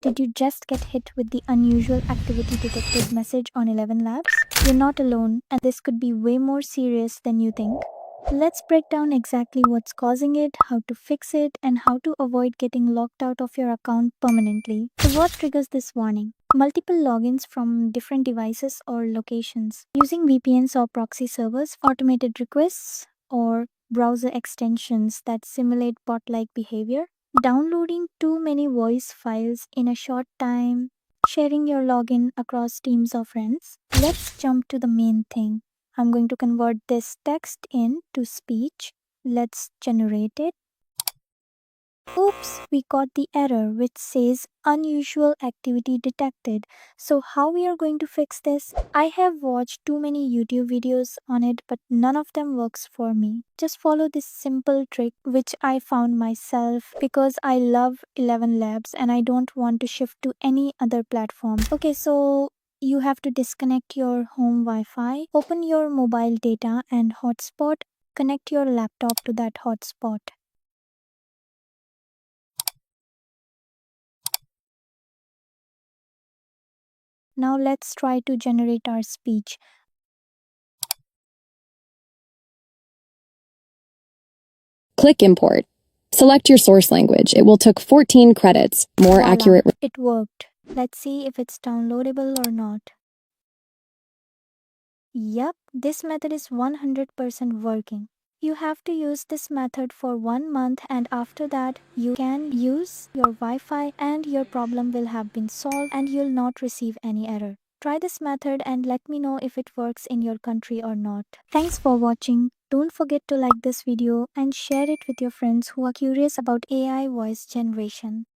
Did you just get hit with the unusual activity detected message on ElevenLabs? You're not alone, and this could be way more serious than you think. Let's break down exactly what's causing it, how to fix it, and how to avoid getting locked out of your account permanently. So, what triggers this warning? Multiple logins from different devices or locations, using VPNs or proxy servers, automated requests, or browser extensions that simulate bot like behavior, downloading too many voice files in a short time, sharing your login across teams of friends. Let's jump to the main thing. I'm going to convert this text into speech. Let's generate it. Oops, we got the error which says unusual activity detected. So how we are going to fix this? I have watched too many YouTube videos on it, but none of them works for me. Just follow this simple trick which I found myself because I love ElevenLabs and I don't want to shift to any other platform. Okay, so you have to disconnect your home Wi-Fi, open your mobile data and hotspot, connect your laptop to that hotspot. Now let's try to generate our speech. Click Import. Select your source language. It will take 14 credits. More Voila, accurate. it worked. Let's see if it's downloadable or not. Yep, this method is 100% working. You have to use this method for 1 month, and after that you can use your Wi-Fi and your problem will have been solved and you'll not receive any error. Try this method and let me know if it works in your country or not. Thanks for watching. Don't forget to like this video and share it with your friends who are curious about AI voice generation.